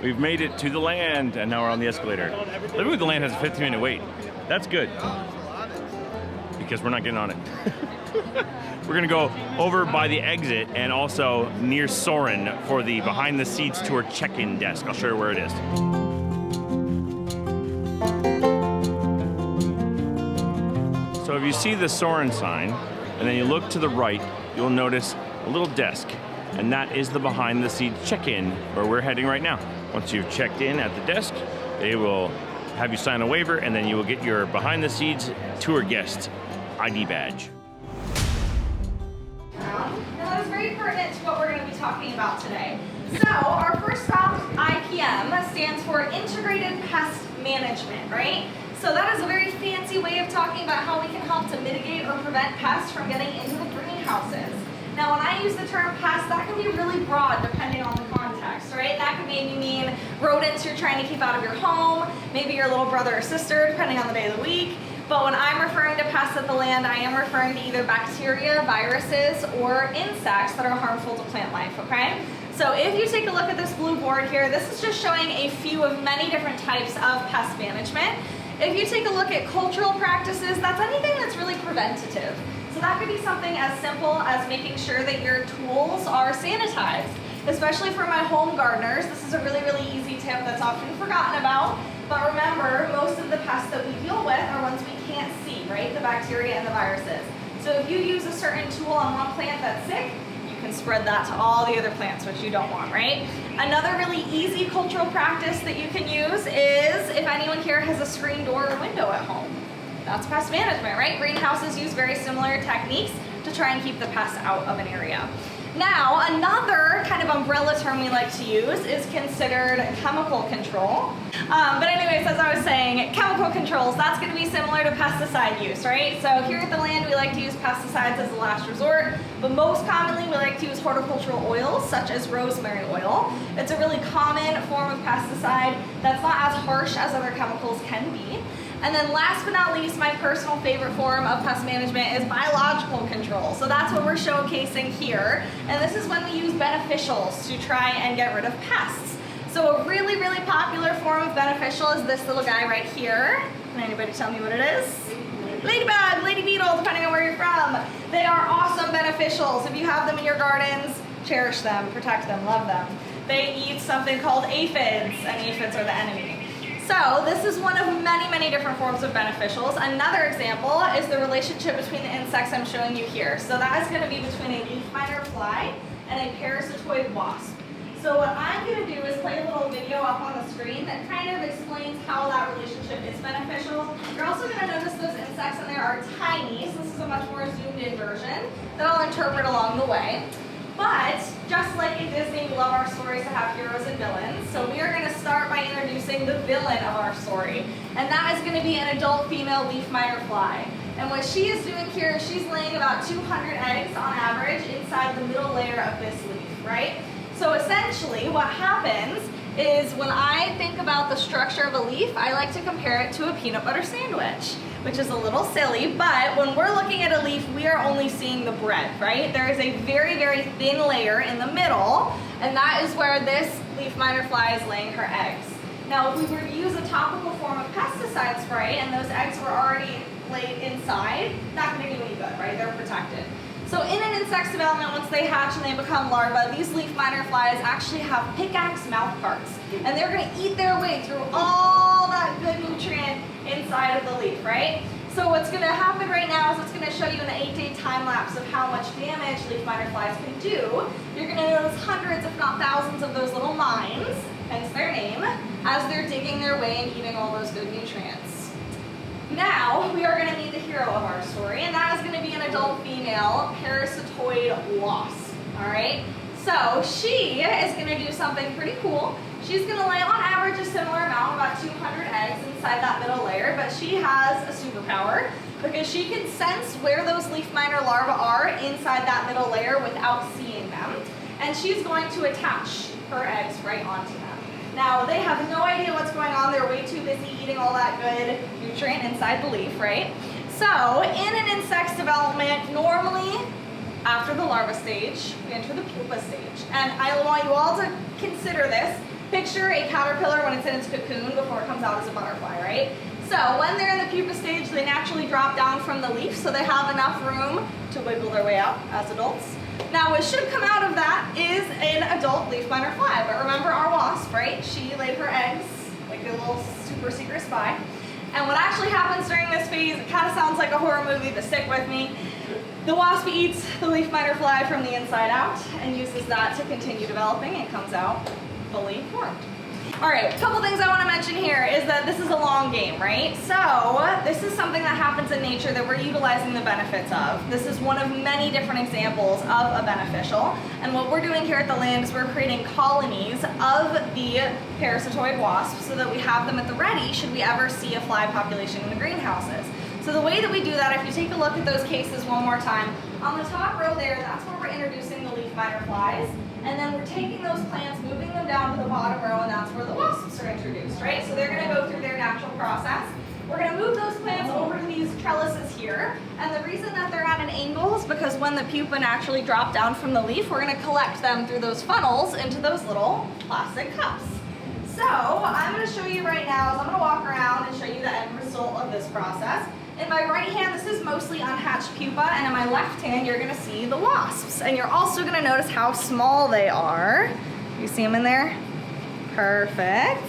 We've made it to the land, and now we're on the escalator. Literally, the land has a 15-minute wait. That's good, because we're not getting on it. We're gonna go over by the exit and also near Soarin' for the behind the seats tour check-in desk. I'll show you where it is. So if you see the Soarin' sign, and then you look to the right, you'll notice a little desk, and that is the behind the seats check-in where we're heading right now. Once you've checked in at the desk, they will have you sign a waiver, and then you will get your behind the scenes tour guest ID badge. Now that is very pertinent to what we're going to be talking about today. So our first stop, IPM, stands for Integrated Pest Management, right? So that is a very fancy way of talking about how we can help to mitigate or prevent pests from getting into the greenhouses. Now when I use the term pest, that can be really broad depending on the context, right? That could maybe mean rodents you're trying to keep out of your home, maybe your little brother or sister, depending on the day of the week. But when I'm referring to pests at the land, I am referring to either bacteria, viruses, or insects that are harmful to plant life, okay? So if you take a look at this blue board here, this is just showing a few of many different types of pest management. If you take a look at cultural practices, that's anything that's really preventative. So that could be something as simple as making sure that your tools are sanitized. Especially for my home gardeners, this is a really, really easy tip that's often forgotten about. But remember, most of the pests that we deal with are ones we can't see, right? The bacteria and the viruses. So if you use a certain tool on one plant that's sick, you can spread that to all the other plants, which you don't want, right? Another really easy cultural practice that you can use is if anyone here has a screen door or window at home. That's pest management, right? Greenhouses use very similar techniques to try and keep the pests out of an area. Now, another kind of umbrella term we like to use is considered chemical control. But anyways, as I was saying, chemical controls, that's going to be similar to pesticide use, right? So here at the land, we like to use pesticides as a last resort, but most commonly we like to use horticultural oils, such as rosemary oil. It's a really common form of pesticide that's not as harsh as other chemicals can be. And then last but not least, my personal favorite form of pest management is biological control. So that's what we're showcasing here. And this is when we use beneficials to try and get rid of pests. So a really, really popular form of beneficial is this little guy right here. Can anybody tell me what it is? Ladybug, lady beetle, depending on where you're from. They are awesome beneficials. If you have them in your gardens, cherish them, protect them, love them. They eat something called aphids, and aphids are the enemy. So this is one of many, many different forms of beneficials. Another example is the relationship between the insects I'm showing you here. So that is going to be between a leaf miner fly and a parasitoid wasp. So what I'm going to do is play a little video up on the screen that kind of explains how that relationship is beneficial. You're also going to notice those insects in there are tiny, so this is a much more zoomed in version that I'll interpret along the way. But just like in Disney, we love our stories to have heroes and villains. So we are going to start by introducing the villain of our story. And that is going to be an adult female leaf miner fly. And what she is doing here is she's laying about 200 eggs on average inside the middle layer of this leaf, right? So essentially what happens is when I think about the structure of a leaf, I like to compare it to a peanut butter sandwich, which is a little silly, but when we're looking at a leaf, we are only seeing the bread, right? There is a very, very thin layer in the middle, and that is where this leaf miner fly is laying her eggs. Now, if we were to use a topical form of pesticide spray and those eggs were already laid inside, not going to do any good, right? They're protected. So in an insect's development, once they hatch and they become larvae, these leaf miner flies actually have pickaxe mouth parts. And they're going to eat their way through all that good nutrient inside of the leaf, right? So what's going to happen right now is it's going to show you an 8-day time lapse of how much damage leaf miner flies can do. You're going to notice hundreds, if not thousands, of those little mines, hence their name, as they're digging their way and eating all those good nutrients. Now, we are going to meet the hero of our story, and that is going to be an adult female parasitoid wasp, all right? So she is going to do something pretty cool. She's going to lay on average a similar amount, about 200 eggs inside that middle layer, but she has a superpower because she can sense where those leaf miner larvae are inside that middle layer without seeing them, and she's going to attach her eggs right onto them. Now, they have no idea what's going on. They're way too busy eating all that good nutrient inside the leaf, right? So, in an insect's development, normally, after the larva stage, we enter the pupa stage. And I want you all to consider this Picture a caterpillar when it's in its cocoon before it comes out as a butterfly, right? So when they're in the pupa stage, they naturally drop down from the leaf, so they have enough room to wiggle their way out as adults. Now what should come out of that is an adult leaf miner fly, but remember our wasp, right? She laid her eggs like a little super secret spy. And what actually happens during this phase, it kind of sounds like a horror movie, but stick with me. The wasp eats the leaf miner fly from the inside out and uses that to continue developing and comes out fully formed. All right, a couple things I want to mention here is that this is a long game, right? So this is something that happens in nature that we're utilizing the benefits of. This is one of many different examples of a beneficial. And what we're doing here at the land is we're creating colonies of the parasitoid wasps so that we have them at the ready should we ever see a fly population in the greenhouses. So the way that we do that, if you take a look at those cases one more time, on the top row there, that's where we're introducing the leaf miner flies. And then we're taking those plants, moving them down to the bottom row, and that's where the wasps are introduced, right? So they're gonna go through their natural process. We're gonna move those plants over to these trellises here. And the reason that they're at an angle is because when the pupa naturally drop down from the leaf, we're gonna collect them through those funnels into those little plastic cups. So I'm gonna show you right now, is I'm gonna walk around and show you the end result of this process. In my right hand, this is mostly unhatched pupa, and in my left hand, you're gonna see the wasps. And you're also gonna notice how small they are. You see them in there? Perfect.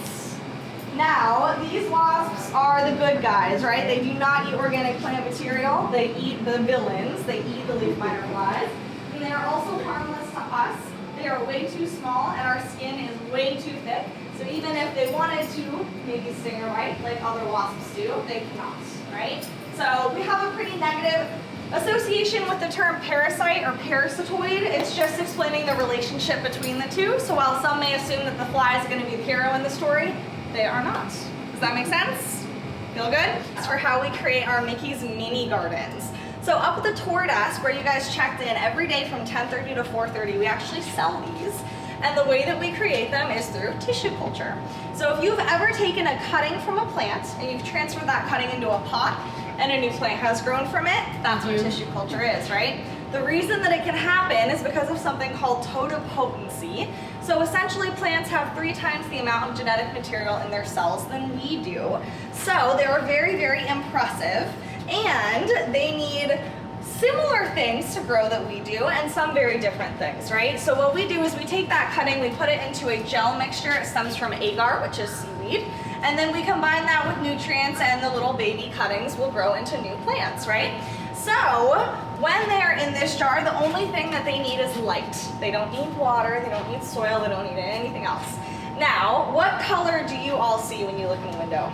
Now, these wasps are the good guys, right? They do not eat organic plant material. They eat the villains. They eat the leaf miner flies. And they are also harmless to us. They are way too small, and our skin is way too thick. So even if they wanted to maybe sting or bite like other wasps do, they cannot, right? So we have a pretty negative association with the term parasite or parasitoid. It's just explaining the relationship between the two. So while some may assume that the fly is going to be the hero in the story, they are not. Does that make sense? Feel good? It's for how we create our Mickey's mini gardens. So up at the tour desk where you guys checked in every day from 10:30 to 4:30, we actually sell these. And the way that we create them is through tissue culture. So if you've ever taken a cutting from a plant and you've transferred that cutting into a pot and a new plant has grown from it, that's what tissue culture is, right? The reason that it can happen is because of something called totipotency. So essentially plants have 3 times the amount of genetic material in their cells than we do. So they are very, very impressive, and they need similar things to grow that we do and some very different things, right? So what we do is we take that cutting, we put it into a gel mixture. It stems from agar, which is seaweed, and then we combine that with nutrients, and the little baby cuttings will grow into new plants, right? So when they're in this jar, the only thing that they need is light. They don't need water, they don't need soil, they don't need anything else. Now, what color do you all see when you look in the window?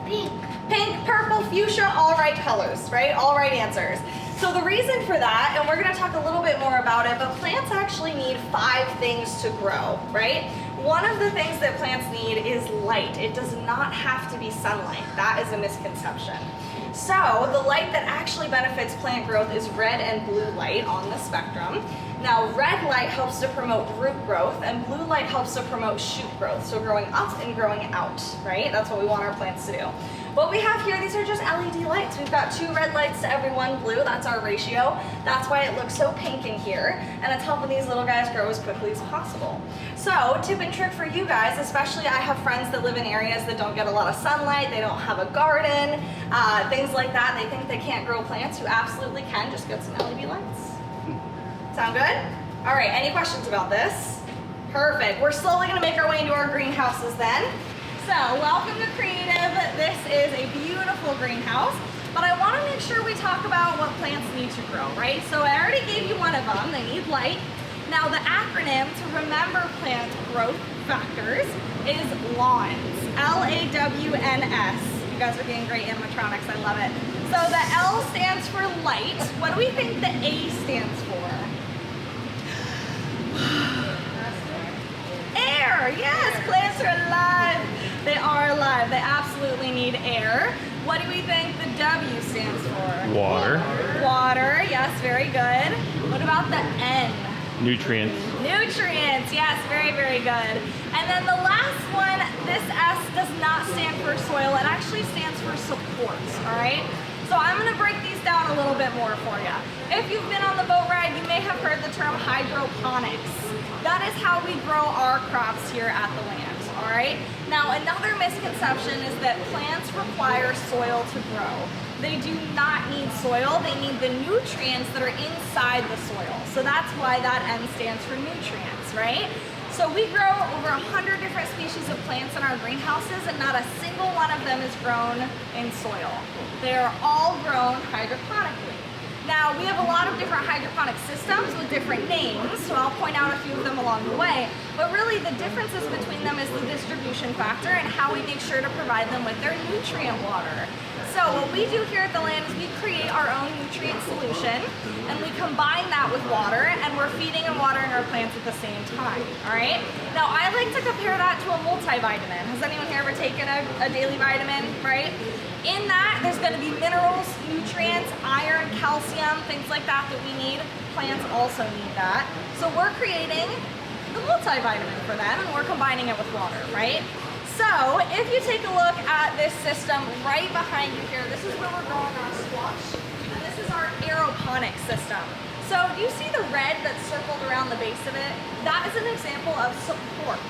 Pink. Pink, purple, fuchsia, all right colors, right? All right answers. So the reason for that, and we're gonna talk a little bit more about it, but plants actually need 5 things to grow, right? One of the things that plants need is light. It does not have to be sunlight. That is a misconception. So the light that actually benefits plant growth is red and blue light on the spectrum. Now red light helps to promote root growth, and blue light helps to promote shoot growth, so growing up and growing out, right? That's what we want our plants to do. What we have here, these are just LED lights. We've got 2 red lights to every 1 blue. That's our ratio. That's why it looks so pink in here, and it's helping these little guys grow as quickly as possible. So tip and trick for you guys, especially I have friends that live in areas that don't get a lot of sunlight, they don't have a garden, things like that. They think they can't grow plants. You absolutely can. Just get some LED lights. Sound good? All right, any questions about this? Perfect. We're slowly gonna make our way into our greenhouses then. So welcome to Creative. This is a beautiful greenhouse, but I wanna make sure we talk about what plants need to grow, right? So I already gave you one of them. They need light. Now the acronym to remember plant growth factors is LAWNS, L-A-W-N-S. You guys are getting great animatronics, I love it. So the L stands for light. What do we think the A stands for? Air, yes, plants are alive. They are alive, they absolutely need air. What do we think the W stands for? Water. Water, yes, very good. What about the N? Nutrients. Nutrients, yes, very, very good. And then the last one, this S does not stand for soil, it actually stands for support, all right? So I'm gonna break these down a little bit more for you. If you've been on the boat ride, you may have heard the term hydroponics. that is how we grow our crops here at the land, all right? Now, another misconception is that plants require soil to grow. They do not need soil, they need the nutrients that are inside the soil. So that's why that N stands for nutrients, right? So we grow over 100 different species of plants in our greenhouses, and not a single one of them is grown in soil. They are all grown hydroponically. Now, we have a lot of different hydroponic systems with different names, so I'll point out a few of them along the way, but really the differences between them is the distribution factor and how we make sure to provide them with their nutrient water. So what we do here at the land is we create our own nutrient solution, and we combine that with water, and we're feeding and watering our plants at the same time, all right? Now, I like to compare that to a multivitamin. Has anyone here ever taken a daily vitamin, right? In that, there's gonna be minerals, nutrients, iron, calcium, things like that that we need. Plants also need that. So we're creating the multivitamin for them, and we're combining it with water, right? So if you take a look at this system right behind you here, this is where we're growing our squash, and this is our aeroponic system. So do you see the red that's circled around the base of it? That is an example of support.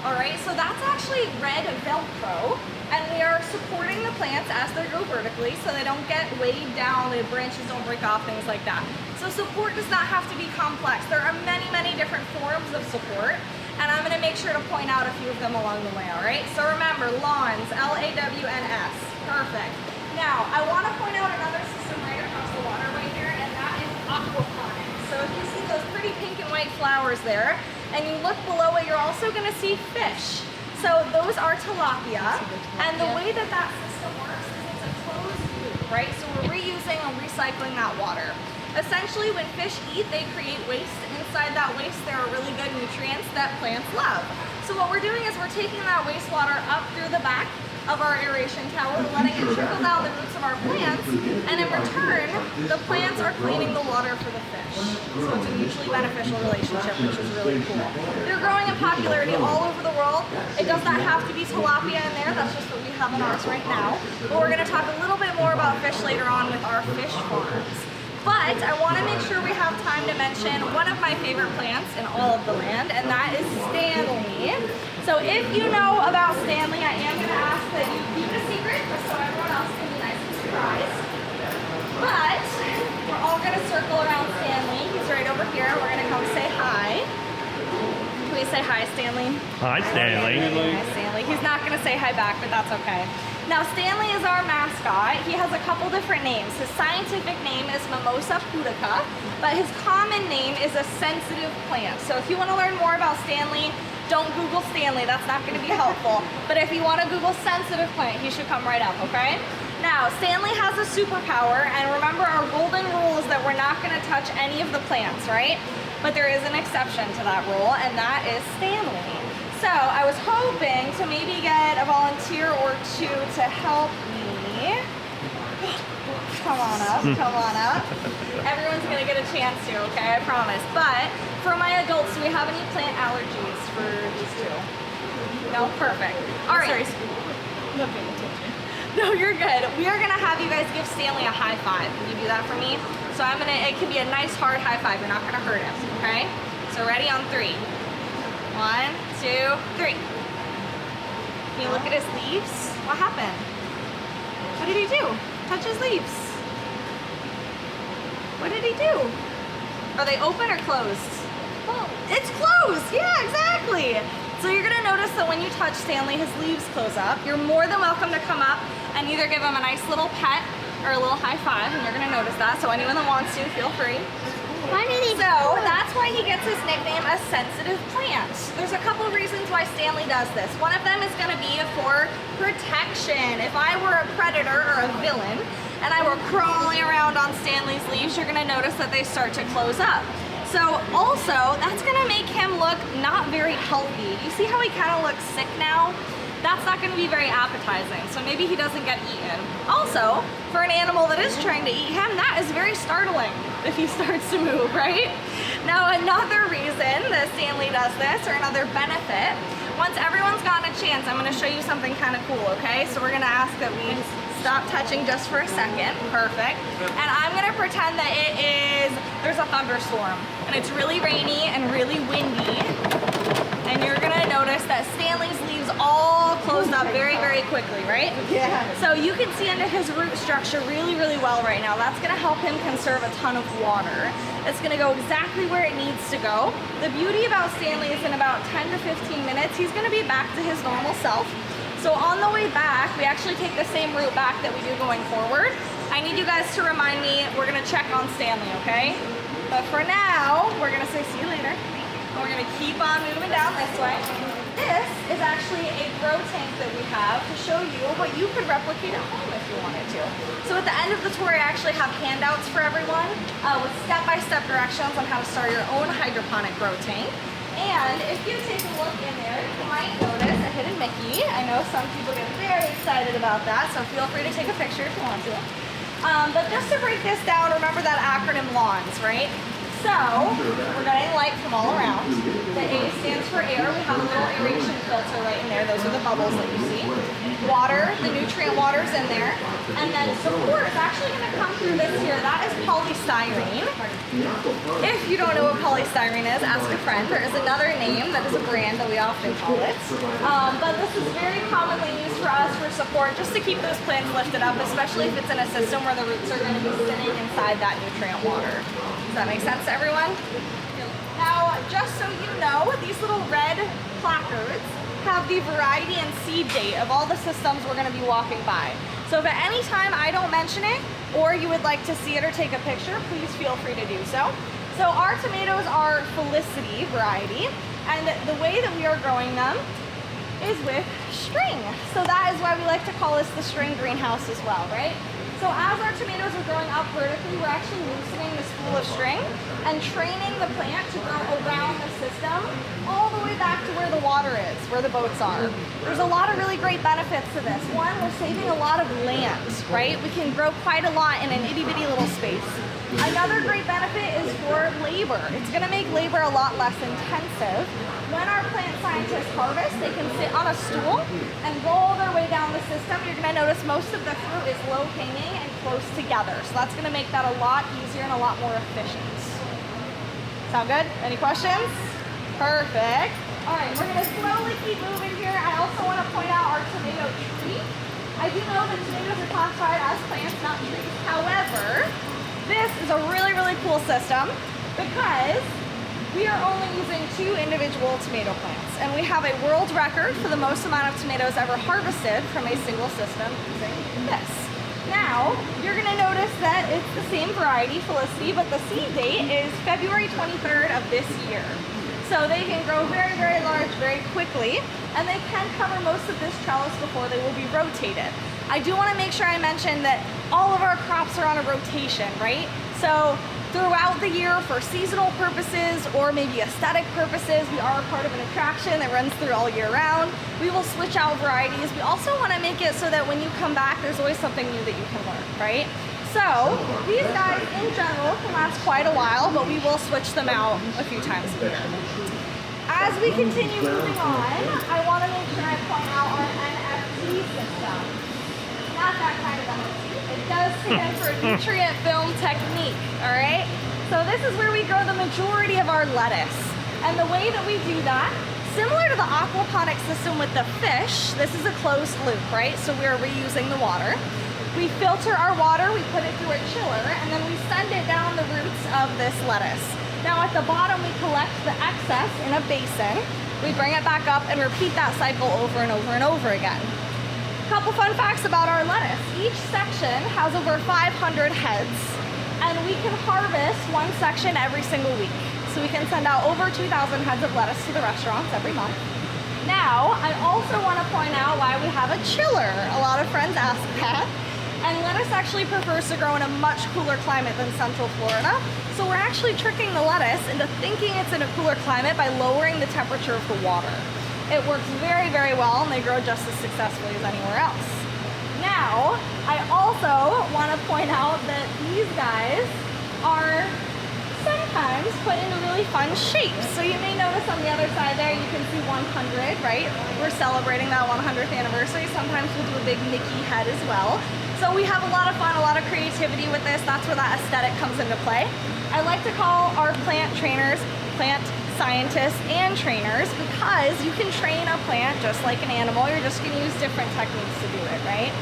All right, so that's actually red Velcro, and we are supporting the plants as they grow vertically so they don't get weighed down, the branches don't break off, things like that. So support does not have to be complex. There are many, many different forms of support, and I'm gonna make sure to point out a few of them along the way, all right? So remember, lawns, L-A-W-N-S, perfect. Now, I wanna point out another system right across the waterway here, and that is aquaponics. So if you see those pretty pink and white flowers there, and you look below it, you're also gonna see fish. So those are tilapia, and the way that that system works is it's a closed loop, right? So we're reusing and recycling that water. Essentially, when fish eat, they create waste. Inside that waste, there are really good nutrients that plants love. So what we're doing is we're taking that wastewater up through the back of our aeration tower, letting it trickle down the roots of our plants, and in return, the plants are cleaning the water for the fish. So it's a mutually beneficial relationship, which is really cool. They're growing in popularity all over the world. It does not have to be tilapia in there, that's just what we have in ours right now. But we're gonna talk a little bit more about fish later on with our fish farms. But I want to make sure we have time to mention one of my favorite plants in all of the land, and that is Stanley. So if you know about Stanley, I am going to ask that you keep it a secret just so everyone else can be nice and surprised. But we're all going to circle around Stanley. He's right over here. We're going to come say hi. Can we say hi, Stanley? Hi, Stanley. Hi, Stanley. He's not going to say hi back, but that's okay. Now, Stanley is our mascot. He has a couple different names. His scientific name is Mimosa pudica, but his common name is a sensitive plant. So if you want to learn more about Stanley, don't Google Stanley. That's not going to be helpful. But if you want to Google sensitive plant, he should come right up, okay? Now, Stanley has a superpower, and remember our golden rule is that we're not going to touch any of the plants, right? But there is an exception to that rule, and that is Stanley. So I was hoping to maybe get a volunteer or two to help me. Come on up, come on up. Everyone's gonna get a chance to, okay, I promise. But for my adults, do we have any plant allergies for these two? No, perfect. All right. Sorry. No, you're good. We are gonna have you guys give Stanley a high five. Can you do that for me? So it can be a nice hard high five. You're not gonna hurt him, okay? So ready on 3. 1, 2, 3. Can you look at his leaves? What happened? What did he do? Touch his leaves. What did he do? Are they open or closed? Oh, it's closed! Yeah, exactly! So you're gonna notice that when you touch Stanley, his leaves close up. You're more than welcome to come up and either give him a nice little pet or a little high five, and you're gonna notice that. So anyone that wants to, feel free. So that's why he gets his nickname, a sensitive plant. There's a couple reasons why Stanley does this. One of them is going to be for protection. If I were a predator or a villain and I were crawling around on Stanley's leaves, you're going to notice that they start to close up. So also, that's going to make him look not very healthy. You see how he kind of looks sick now? That's not going to be very appetizing, so maybe he doesn't get eaten. Also, for an animal that is trying to eat him, that is very startling if he starts to move, right? Now, another reason that Stanley does this, or another benefit, once everyone's gotten a chance, I'm going to show you something kind of cool, okay? So we're going to ask that we stop touching just for a second. Perfect. And I'm gonna pretend that there's a thunderstorm and it's really rainy and really windy. And you're gonna notice that Stanley's leaves all closed up very, very quickly, right? Yeah. So you can see into his root structure really, really well right now. That's gonna help him conserve a ton of water. It's gonna go exactly where it needs to go. The beauty about Stanley is in about 10 to 15 minutes, he's gonna be back to his normal self. So on the way back, we actually take the same route back that we do going forward. I need you guys to remind me, we're gonna check on Stanley, okay? But for now, we're gonna say see you later. And we're gonna keep on moving down this way. This is actually a grow tank that we have to show you what you could replicate at home if you wanted to. So at the end of the tour, I actually have handouts for everyone with step-by-step directions on how to start your own hydroponic grow tank. And if you take a look in there, you might notice a hidden Mickey. I know some people get very excited about that, so feel free to take a picture if you want to. But just to break this down, remember that acronym LAWNS, right? So, we're getting light from all around. The A stands for air. We have a little aeration filter right in there. Those are the bubbles that you see. Water, the nutrient water's in there. And then support is actually going to come through this here. That is polystyrene. If you don't know what polystyrene is, ask a friend. There is another name that is a brand that we often call it. But this is very commonly used for us for support, just to keep those plants lifted up, especially if it's in a system where the roots are going to be sitting inside that nutrient water. Does that make sense to everyone? Now, just so you know, these little red placards have the variety and seed date of all the systems we're going to be walking by. So if at any time I don't mention it, or you would like to see it or take a picture, please feel free to do so. So our tomatoes are Felicity variety, and the way that we are growing them is with string. So that is why we like to call this the string greenhouse as well, right? So as our tomatoes are growing up vertically, we're actually loosening the spool of string and training the plant to grow around the system all the way back to where the water is, where the boats are. There's a lot of really great benefits to this. One, we're saving a lot of land, right? We can grow quite a lot in an itty bitty little space. Another great benefit is for labor. It's gonna make labor a lot less intensive. When our plant scientists harvest, they can sit on a stool and roll their way down the system. You're gonna notice most of the fruit is low hanging and close together. So that's gonna make that a lot easier and a lot more efficient. Sound good? Any questions? Perfect. All right, we're gonna slowly keep moving here. I also wanna point out our tomato tree. I do know that tomatoes are classified as plants, not trees. However, this is a really, really cool system because we are only using 2 individual tomato plants, and we have a world record for the most amount of tomatoes ever harvested from a single system using this. Now, you're gonna notice that it's the same variety, Felicity, but the seed date is February 23rd of this year. So they can grow very, very large very quickly, and they can cover most of this trellis before they will be rotated. I do wanna make sure I mention that all of our crops are on a rotation, right? So throughout the year for seasonal purposes or maybe aesthetic purposes, we are part of an attraction that runs through all year round. We will switch out varieties. We also want to make it so that when you come back, there's always something new that you can learn, right? So these guys in general can last quite a while, but we will switch them out a few times a year. As we continue moving on, I want to make sure I point out our NFT system. Not that kind of NFT. It does stand for nutrient film technique, all right? So this is where we grow the majority of our lettuce. And the way that we do that, similar to the aquaponic system with the fish, this is a closed loop, right? So we're reusing the water. We filter our water, we put it through a chiller, and then we send it down the roots of this lettuce. Now at the bottom, we collect the excess in a basin. We bring it back up and repeat that cycle over and over and over again. Couple fun facts about our lettuce. Each section has over 500 heads, and we can harvest one section every single week. So we can send out over 2,000 heads of lettuce to the restaurants every month. Now, I also want to point out why we have a chiller. A lot of friends ask that. And lettuce actually prefers to grow in a much cooler climate than Central Florida. So we're actually tricking the lettuce into thinking it's in a cooler climate by lowering the temperature of the water. It works very, very well, and they grow just as successfully as anywhere else. Now, I also want to point out that these guys are sometimes put into really fun shapes. So you may notice on the other side there, you can see 100, right? We're celebrating that 100th anniversary. Sometimes we'll do a big Mickey head as well. So we have a lot of fun, a lot of creativity with this. That's where that aesthetic comes into play. I like to call our plant trainers plant scientists and trainers because you can train a plant just like an animal. You're just gonna use different techniques to do it, right?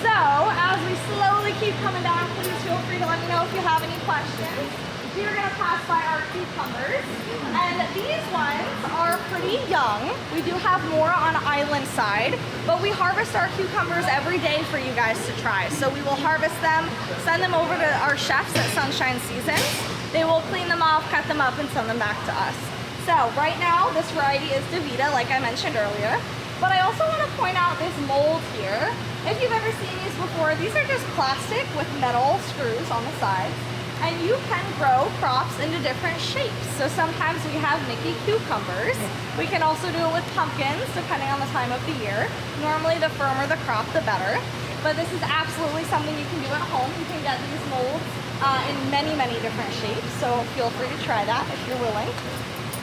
So as we slowly keep coming down, please feel free to let me know if you have any questions. We're gonna pass by our cucumbers, and these ones are pretty young. We do have more on island side, but we harvest our cucumbers every day for you guys to try. So we will harvest them, send them over to our chefs at Sunshine Seasons. They will clean them off, cut them up, and send them back to us. So right now, this variety is DeVita, like I mentioned earlier. But I also want to point out this mold here. If you've ever seen these before, these are just plastic with metal screws on the sides. And you can grow crops into different shapes. So sometimes we have Mickey cucumbers. We can also do it with pumpkins, depending on the time of the year. Normally, the firmer the crop, the better. But this is absolutely something you can do at home. You can get these molds in many, many different shapes. So feel free to try that if you're willing.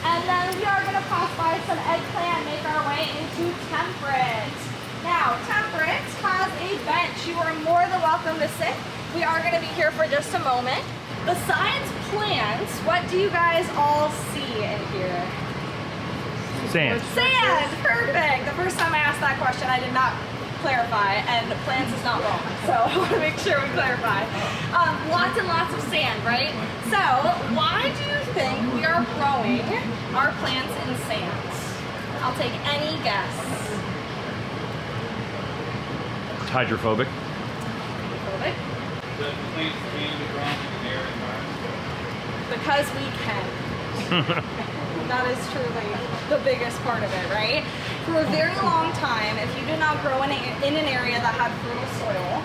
And then we are gonna pass by some eggplant, make our way into temperate. Now, temperate has a bench. You are more than welcome to sit. We are gonna be here for just a moment. Besides plants, what do you guys all see in here? Sand. Sand, perfect. The first time I asked that question, I did not clarify, and plants is not wrong. So I want to make sure we clarify. Lots and lots of sand, right? So why do you think we are growing our plants in sand? I'll take any guess. It's hydrophobic. Hydrophobic? The plants can be grown in an air environment. Because we can. That is truly the biggest part of it, right? For a very long time, if you did not grow in an area that had fertile soil,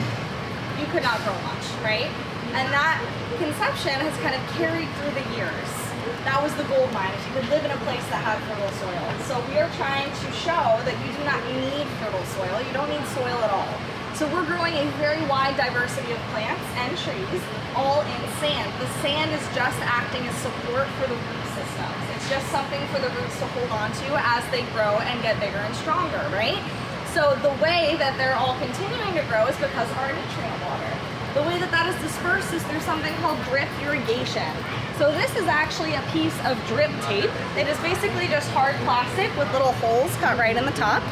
you could not grow much, right? And that conception has kind of carried through the years. That was the gold mine, if you could live in a place that had fertile soil. So we are trying to show that you do not need fertile soil. You don't need soil at all. So we're growing a very wide diversity of plants and trees, all in sand. The sand is just acting as support for the root systems. It's just something for the roots to hold on to as they grow and get bigger and stronger, right? So the way that they're all continuing to grow is because of our nutrient water. The way that that is dispersed is through something called drip irrigation. So this is actually a piece of drip tape. It is basically just hard plastic with little holes cut right in the top.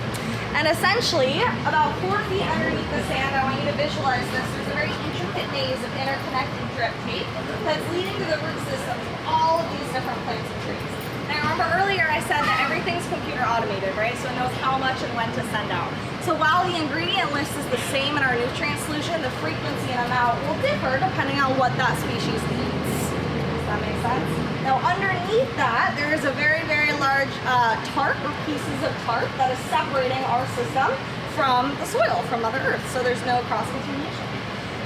And essentially, about 4 feet underneath the sand, I want you to visualize this. There's a very intricate maze of interconnected drip tape that's leading to the root systems of all of these different plants and trees. Now remember earlier I said that everything's computer automated, right? So it knows how much and when to send out. So while the ingredient list is the same in our nutrient solution, the frequency and amount will differ depending on what that species needs. Does that make sense? Now underneath that, there is a very, very large tarp or pieces of tarp that is separating our system from the soil, from Mother Earth. So there's no cross-contamination.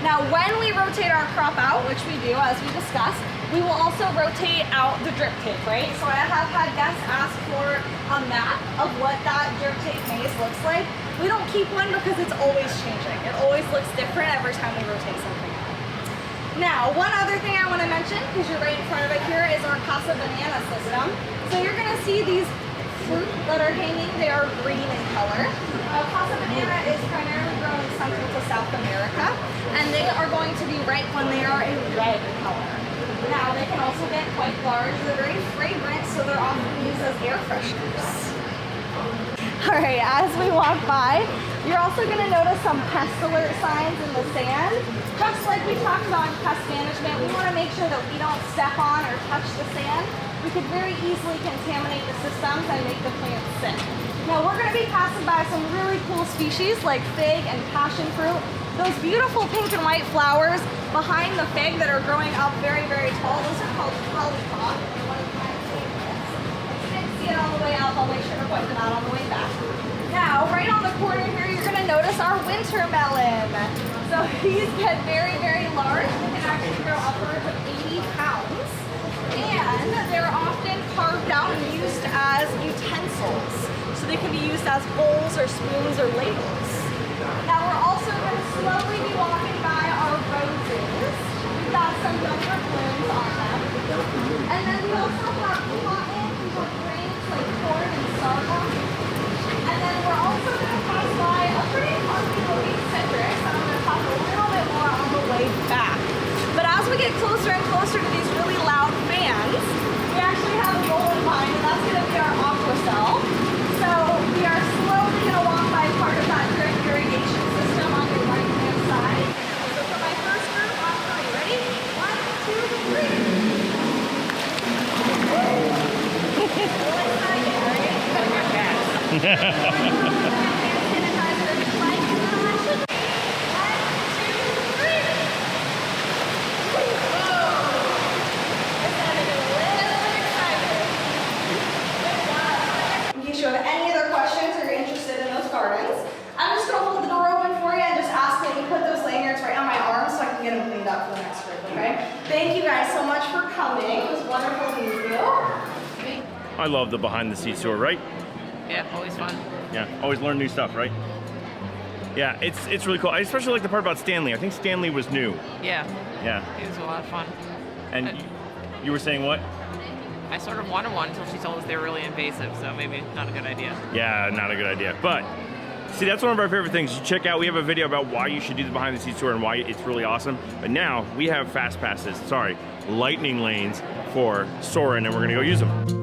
Now when we rotate our crop out, which we do as we discussed, we will also rotate out the drip tape, right? So I have had guests ask for a map of what that drip tape maze looks like. We don't keep one because it's always changing. It always looks different every time we rotate something out. Now, one other thing I want to mention, because you're right in front of it here, is our Casa Banana system. So you're going to see these fruit that are hanging. They are green in color. Casa Banana is primarily grown in Central to South America, and they are going to be ripe when they are a red color. Now, they can also get quite large. They're very fragrant, so they're often used as air fresheners. All right, as we walk by, you're also going to notice some pest alert signs in the sand. Just like we talked about in pest management, we want to make sure that we don't step on or touch the sand. We could very easily contaminate the systems and make the plants sick. Now we're going to be passing by some really cool species like fig and passion fruit. Those beautiful pink and white flowers behind the fig that are growing up very, very tall, those are called polypod. One of my favorites. You didn't see it on the way up, I'll make sure to point them out on the way back. Now, right on the corner here, you're going to notice our winter melon. So these get very, very large. They can actually grow upwards of 80 pounds. And they're often carved out and used as utensils. So they can be used as bowls or spoons or ladles. Now we're also going to slowly be walking by our roses. We've got some younger blooms on them. And then we also have cotton, we have grains like corn and sorghum. And then we're also going to pass by a pretty funky looking citrus, and I'm going to talk a little bit more on the way back. But as we get closer and closer to these really loud fans, we actually have a golden vine, and that's going to be our aqua cell. So we are slowly going to walk by part of that drip irrigation system on your right-hand side. So for my first group, on three. Ready? 1, 2, 3. Hand sanitizer is like that. 1, 2, 3. Whoa! It's starting to get a little excited. In case you have any other questions or you're interested in those gardens, I'm just going to hold the door open for you and just ask that you put those lanyards right on my arm so I can get them cleaned up for the next group, okay? Thank you guys so much for coming. It was wonderful to meet you. I love the behind the scenes tour, right? Yeah, always fun. Yeah, always learn new stuff, right? Yeah, it's really cool. I especially like the part about Stanley. I think Stanley was new. Yeah, Yeah. it was a lot of fun. And you were saying what? I sort of wanted one until she told us they were really invasive, so maybe not a good idea. Yeah, not a good idea. But see, that's one of our favorite things. You check out, we have a video about why you should do the behind the scenes tour and why it's really awesome. But now we have fast passes, lightning lanes for Soarin', and we're gonna go use them.